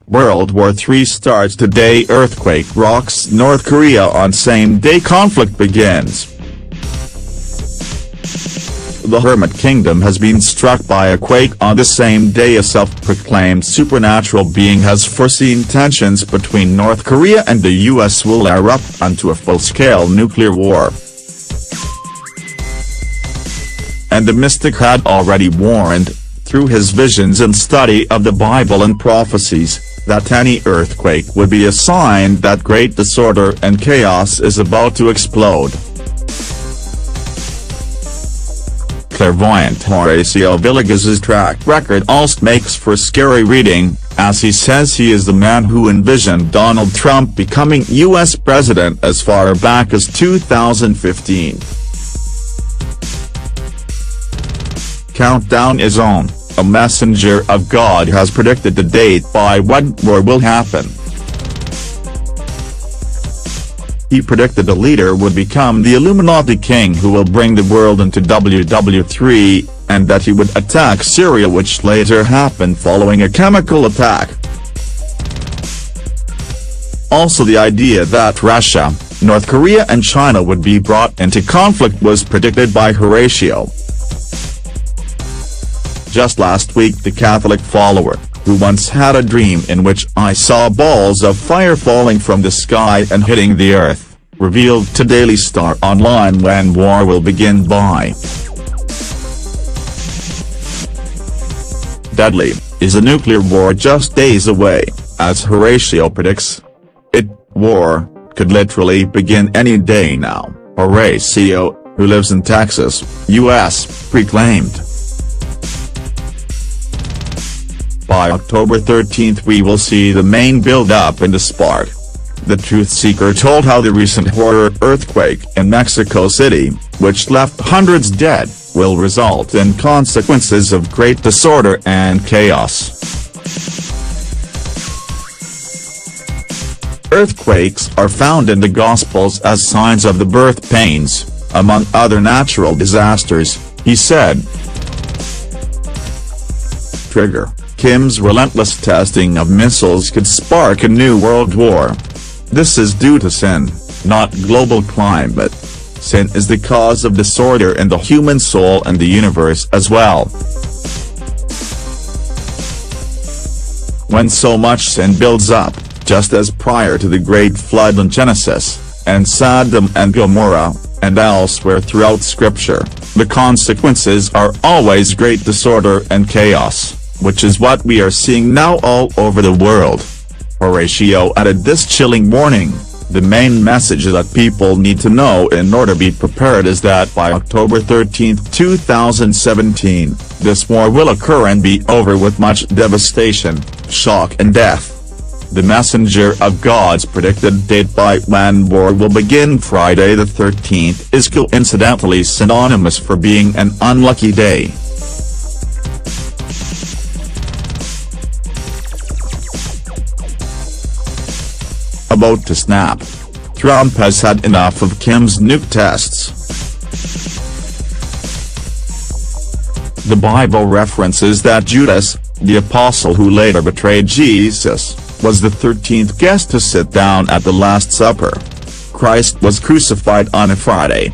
World War III starts today. Earthquake rocks North Korea on same day conflict begins. The Hermit Kingdom has been struck by a quake on the same day. A self-proclaimed supernatural being has foreseen tensions between North Korea and the US will erupt into a full-scale nuclear war. And the mystic had already warned, through his visions and study of the Bible and prophecies, that any earthquake would be a sign that great disorder and chaos is about to explode. Clairvoyant Horacio Villegas's track record also makes for scary reading, as he says he is the man who envisioned Donald Trump becoming U.S. president as far back as 2015. Countdown is on. A messenger of God has predicted the date by when war will happen. He predicted a leader would become the Illuminati king who will bring the world into WW3, and that he would attack Syria, which later happened following a chemical attack. Also, the idea that Russia, North Korea and China would be brought into conflict was predicted by Horacio. Just last week, the Catholic follower, who once had a dream in which I saw balls of fire falling from the sky and hitting the earth, revealed to Daily Star Online when war will begin by. Deadly, is a nuclear war just days away, as Horacio predicts? War could literally begin any day now, Horacio, who lives in Texas, US, proclaimed. By October 13th we will see the main build-up in the spark. The truth seeker told how the recent horror earthquake in Mexico City, which left hundreds dead, will result in consequences of great disorder and chaos. Earthquakes are found in the Gospels as signs of the birth pains, among other natural disasters, he said. Trigger: Kim's relentless testing of missiles could spark a new world war. This is due to sin, not global climate. Sin is the cause of disorder in the human soul and the universe as well. When so much sin builds up, just as prior to the Great Flood in Genesis, and Sodom and Gomorrah, and elsewhere throughout Scripture, the consequences are always great disorder and chaos, which is what we are seeing now all over the world. Horacio added this chilling warning: the main message that people need to know in order to be prepared is that by October 13, 2017, this war will occur and be over with much devastation, shock and death. The messenger of God's predicted date by when war will begin, Friday the 13th, is coincidentally synonymous for being an unlucky day. About to snap. Trump has had enough of Kim's nuke tests. The Bible references that Judas, the apostle who later betrayed Jesus, was the 13th guest to sit down at the Last Supper. Christ was crucified on a Friday.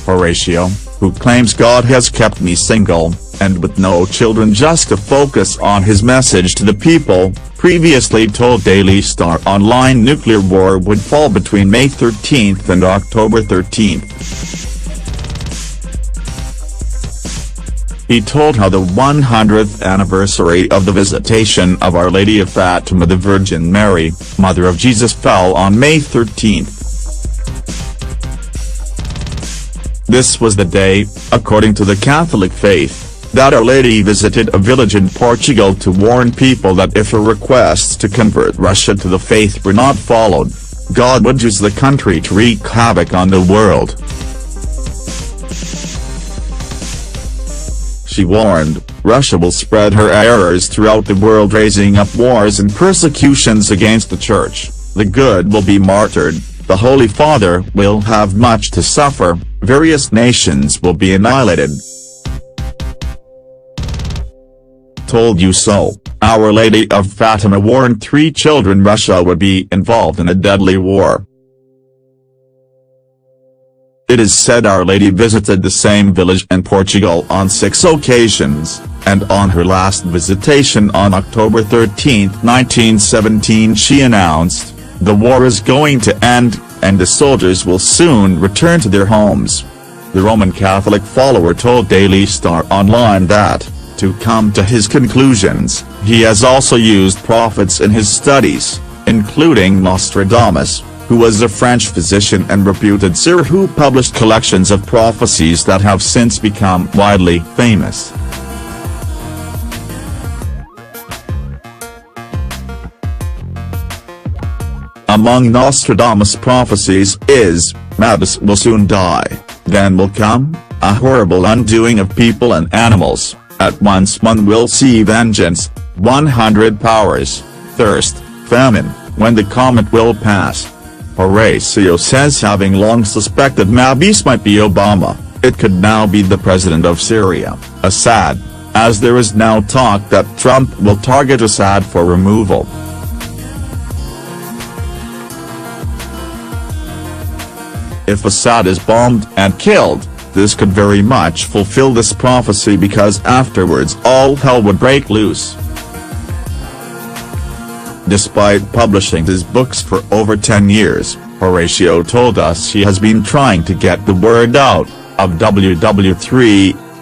Horacio, who claims God has kept me single, and with no children just to focus on his message to the people, previously told Daily Star Online nuclear war would fall between May 13th and October 13th. He told how the 100th anniversary of the visitation of Our Lady of Fatima the Virgin Mary, Mother of Jesus, fell on May 13th. This was the day, according to the Catholic faith, that Our Lady visited a village in Portugal to warn people that if her requests to convert Russia to the faith were not followed, God would use the country to wreak havoc on the world. She warned, Russia will spread her errors throughout the world, raising up wars and persecutions against the Church, the good will be martyred, the Holy Father will have much to suffer, various nations will be annihilated. told you so, Our Lady of Fatima warned 3 children Russia would be involved in a deadly war. It is said Our Lady visited the same village in Portugal on 6 occasions, and on her last visitation on October 13, 1917 she announced, "The war is going to end, and the soldiers will soon return to their homes." The Roman Catholic follower told Daily Star Online that, to come to his conclusions, he has also used prophets in his studies, including Nostradamus, who was a French physician and reputed seer who published collections of prophecies that have since become widely famous. Among Nostradamus' prophecies is, "Madness will soon die, then will come a horrible undoing of people and animals. At once one will see vengeance, 100 powers, thirst, famine, when the comet will pass." Horatio says having long suspected Mabis might be Obama, it could now be the president of Syria, Assad, as there is now talk that Trump will target Assad for removal. If Assad is bombed and killed, this could very much fulfill this prophecy because afterwards all hell would break loose. Despite publishing his books for over 10 years, Horatio told us he has been trying to get the word out of WW3